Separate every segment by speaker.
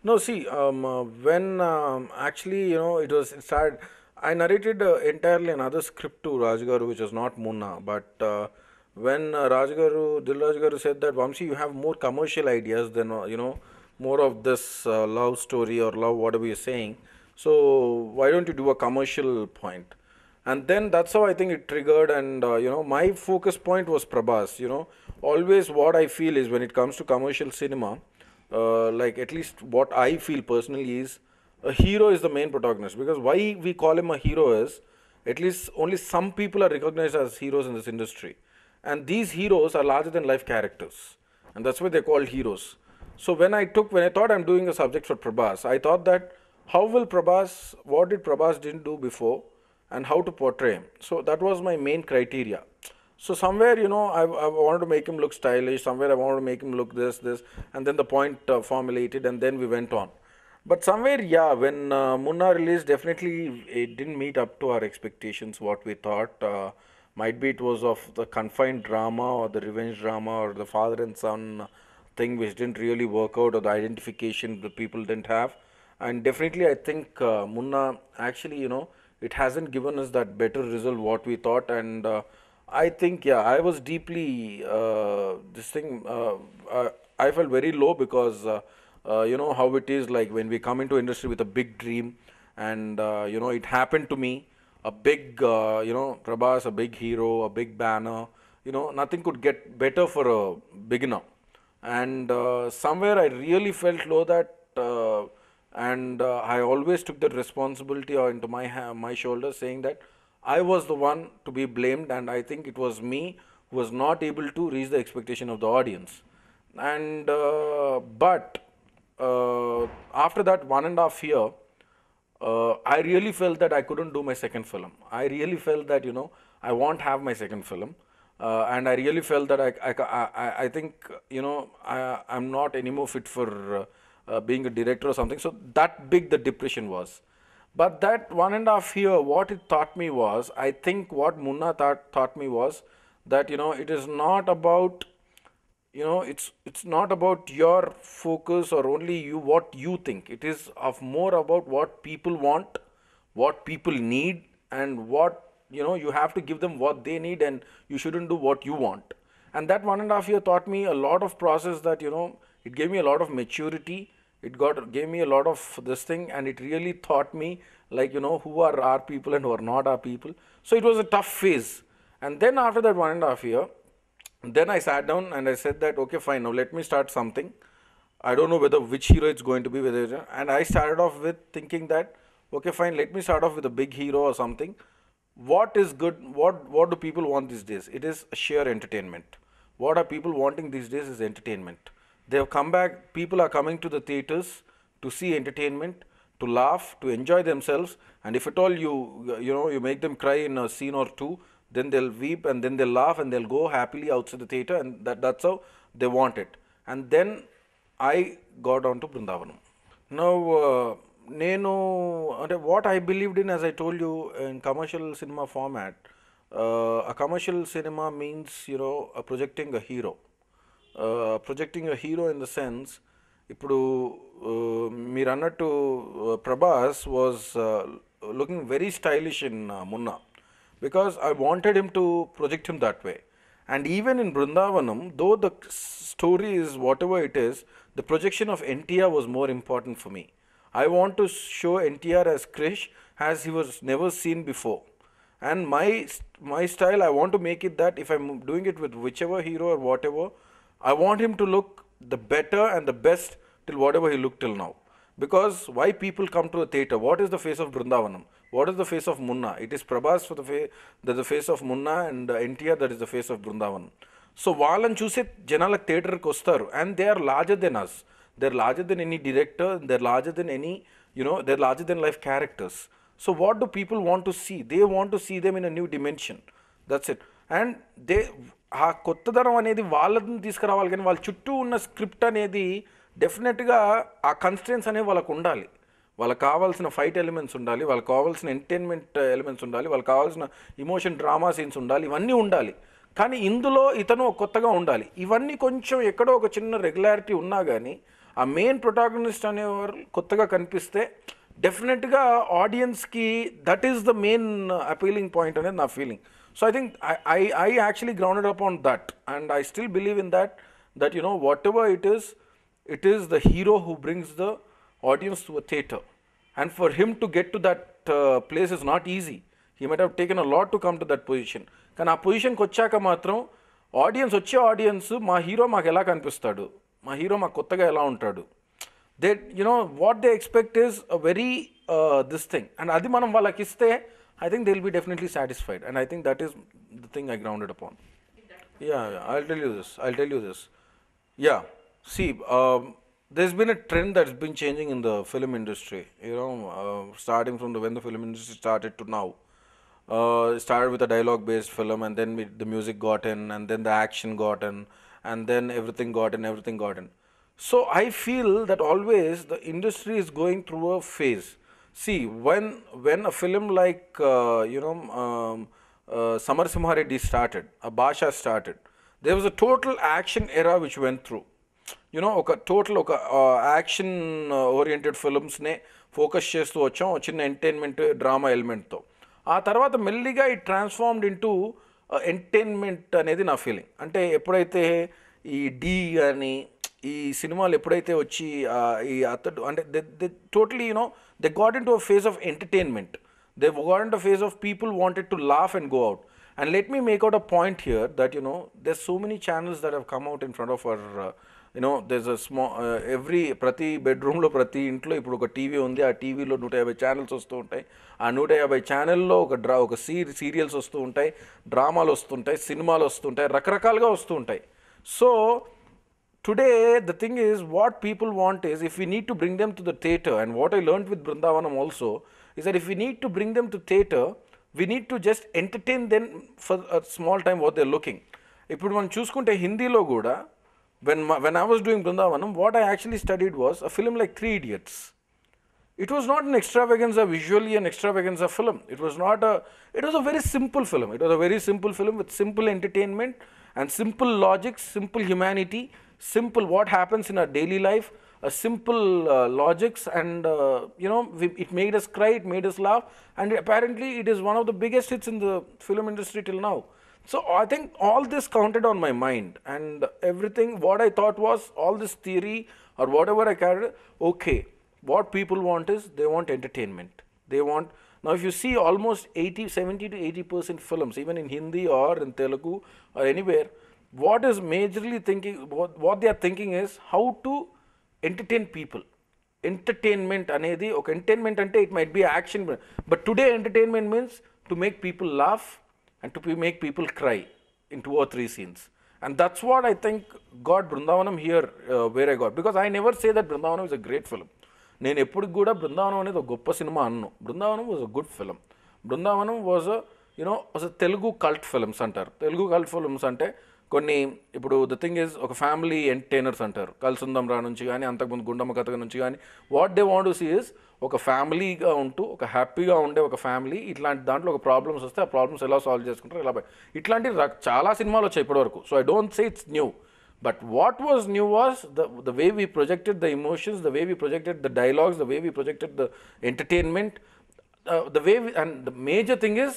Speaker 1: No, see, when actually, it started, I narrated entirely another script to Rajgaru, which was not Munna. But when Dil Rajgaru said that, Vamsi, you have more commercial ideas than, more of this love story or love, whatever you're saying. So why don't you do a commercial point? And then that's how I think it triggered. And, my focus point was Prabhas. Always what I feel is when it comes to commercial cinema, like at least what I feel personally is a hero is the main protagonist, because why we call him a hero is at least only some people are recognized as heroes in this industry, and these heroes are larger than life characters, and that's why they're called heroes. So when I thought I'm doing a subject for Prabhas, I thought that what did Prabhas didn't do before, and how to portray him. So that was my main criteria. So somewhere, I wanted to make him look stylish. Somewhere I wanted to make him look this, and then the point formulated, and then we went on. But somewhere, yeah, when Munna released, definitely it didn't meet up to our expectations. What we thought, might be it was of the confined drama or the revenge drama or the father and son thing, which didn't really work out, or the identification the people didn't have. And definitely, I think Munna actually, it hasn't given us that better result what we thought. And I think, yeah, I was deeply this thing. I felt very low because you know how it is, like when we come into industry with a big dream, and it happened to me. A big, Prabhas, a big hero, a big banner. Nothing could get better for a beginner. And somewhere I really felt low that. And I always took that responsibility into my shoulders, saying that I was the one to be blamed, and I think it was me who was not able to reach the expectation of the audience. And but after that 1.5 year, I really felt that I couldn't do my second film. I really felt that I won't have my second film, and I really felt that I think I'm not anymore fit for being a director or something. So that big the depression was. But that 1.5 year, what it taught me was, I think what Munna taught me was that it is not about it's not about your focus or only you what you think. It is of more about what people want, what people need, and what you have to give them what they need, and you shouldn't do what you want. And that 1.5 year taught me a lot of process, that it gave me a lot of maturity. It gave me a lot of this thing, and it really taught me, like who are our people and who are not our people. So it was a tough phase. And then after that 1.5 year, then I sat down and I said that, okay, fine, now let me start something. I don't know whether which hero it's going to be, and I started off with thinking that, okay, fine, let me start off with a big hero or something. What is good? What do people want these days? It is sheer entertainment. What are people wanting these days is entertainment. They have come back. People are coming to the theaters to see entertainment, to laugh, to enjoy themselves. And if at all you make them cry in a scene or two, then they'll weep and then they'll laugh and they'll go happily outside the theater, and that's how they want it. And then I got on to Brindavanam. Now, నేను అంటే what I believed in, as I told you, in commercial cinema format, a commercial cinema means projecting a hero. Projecting a hero in the sense, ఇప్పుడు మీరు అన్నట్టు Prabhas was looking very stylish in Munna, because I wanted him to project him that way. And even in Brindavanam, though the story is whatever it is, the projection of NTR was more important for me. I want to show NTR as Krish, as he was never seen before. And my style, I want to make it that if I'm doing it with whichever hero or whatever, I want him to look the better and the best till whatever he looked till now. Because why people come to a theater? What is the face of Brindavanam? What is the face of Munna? It is Prabhas for the face of Munna, and NTR, that is the face of Brindavanam. So వాళ్ళని చూసే జనాలకు థియేటర్కి వస్తారు, and they are larger than us. They're larger than any director. They're larger than any, they're larger than life characters. So what do people want to see? They want to see them in a new dimension. That's it. And they ఆ కొత్తదనం అనేది వాళ్ళని తీసుకురావాలి, కానీ వాళ్ళ చుట్టూ ఉన్న script అనేది డెఫినెట్గా ఆ కన్స్టెన్స్ అనేవి వాళ్ళకు ఉండాలి. వాళ్ళకి కావాల్సిన ఫైట్ ఎలిమెంట్స్ ఉండాలి, వాళ్ళకి కావాల్సిన ఎంటర్టైన్మెంట్ ఎలిమెంట్స్ ఉండాలి, వాళ్ళకి కావాల్సిన ఇమోషన్ డ్రామా సీన్స్ ఉండాలి, ఇవన్నీ ఉండాలి. కానీ ఇందులో ఇతను కొత్తగా ఉండాలి. ఇవన్నీ కొంచెం ఎక్కడో ఒక చిన్న రెగ్యులారిటీ ఉన్నా కానీ ఆ మెయిన్ ప్రొటాగనిస్ట్ అనేవారు కొత్తగా కనిపిస్తే డెఫినెట్గా ఆడియన్స్కి that is the main appealing point అనేది నా feeling. So I think I actually grounded up on that and I still believe in that you know what ever it is the hero who brings the audience to a theater, and for him to get to that place is not easy. He might have taken a lot to come to that position. కానీ ఆ పొజిషన్కి వచ్చాక మాత్రం audience మా hero మాకు ఎలా కనిపిస్తాడు, మా హీరో మాకు కొత్తగా ఎలా ఉంటాడు, they what they expect is a very this thing, and అది మనం వాళ్ళకి ఇస్తే I think they'll be definitely satisfied, and I think that is the thing I grounded upon. Yeah, I'll tell you this. Yeah. See, there's been a trend that's been changing in the film industry, starting from when the film industry started to now. It started with a dialogue-based film, and then the music got in, and then the action got in, and then everything got in. So I feel that always the industry is going through a phase. See, when a film like, Samar Simha Reddy started, Basha started, there was a total action era which went through. ఒక total ఒక action oriented ఫిల్మ్స్నే focus చేస్తూ వచ్చాం చిన్న entertainment drama ఎలిమెంట్తో. ఆ తర్వాత మెల్లిగా ఈ transformed into entertainment అనేది నా ఫీలింగ్. అంటే ఎప్పుడైతే ఈ డీ కానీ ఈ సినిమాలు ఎప్పుడైతే వచ్చి ఈ అతడు అంటే they totally they got in to a phase of entertainment, they got in to phase of people wanted to laugh and go out. And let me make out a point here that there's so many channels that have come out in front of our there's a small ప్రతి బెడ్రూమ్లో ప్రతి ఇంట్లో ఇప్పుడు ఒక TV ఉంది. ఆ టీవీలో 150 channels వస్తూ ఉంటాయి. ఆ 150 ఛానల్లో ఒక సీరియల్స్ వస్తూ ఉంటాయి, డ్రామాలు వస్తుంటాయి, సినిమాలు వస్తుంటాయి, రకరకాలుగా వస్తూ ఉంటాయి. So today the thing is, what people want is, if we need to bring them to the theatre, and what I learned with Brindavanam also is that if we need to bring them to theatre, we need to just entertain them for a small time what they're looking. ఇప్పుడు మనం చూసుకుంటే హిందీలో కూడా when I was doing Brindavanam, what I actually studied was a film like Three Idiots. It was not an extravaganza, visually an extravaganza film. It was a very simple film. It was a very simple film with simple entertainment and simple logic, simple humanity, simple what happens in our daily life, a simple logics, and it made us cry, it made us laugh, and apparently it is one of the biggest hits in the film industry till now. So I think all this counted on my mind, and everything what I thought was all this theory or whatever I carried, okay, what people want is they want entertainment. They want, now if you see almost 70 to 80% films, even in Hindi or in Telugu or anywhere, what is majorly thinking, what they are thinking is how to entertain people. Entertainment anedi oka entertainment ante it might be action, but today entertainment means to make people laugh and to make people cry in 2 or 3 scenes, and that's what I think got Brindavanam here where I got, because I never say that Brindavanam is a great film. నేను ఎప్పుడు కూడా బృందావనం అనేది ఒక గొప్ప cinema అన్ను. Brindavanam was a good film. Brindavanam was was Telugu cult films అంటారు. Telugu cult films అంటే కొన్ని ఇప్పుడు ద థింగ్ ఈజ్ ఒక ఫ్యామిలీ ఎంటర్టైనర్స్ అంటారు. కల్సుందం రా నుంచి కానీ అంతకుముందు గుండమ్మ కథ నుంచి కానీ what they want to see is ఒక ఫ్యామిలీగా ఉంటూ ఒక హ్యాపీగా ఉండే ఒక ఫ్యామిలీ, ఇట్లాంటి దాంట్లో ఒక ప్రాబ్లమ్స్ వస్తే ఆ ప్రాబ్లమ్స్ ఎలా సాల్వ్ చేసుకుంటారు, ఎలా ఇట్లాంటి చాలా సినిమాలు వచ్చాయి ఇప్పటివరకు. So I don't say it's new, but what was new was the way we projected the emotions, the way we projected the dialogues, the way we projected the entertainment, the way and the major thing is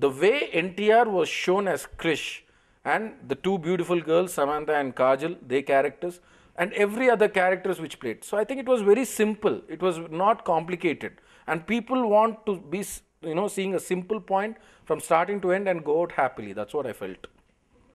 Speaker 1: the way NTR was shown as Krish, and the 2 beautiful girls Samantha and Kajal, their characters, and every other characters which played. So I think it was very simple, it was not complicated, and people want to be seeing a simple point from starting to end and go out happily. That's what I felt.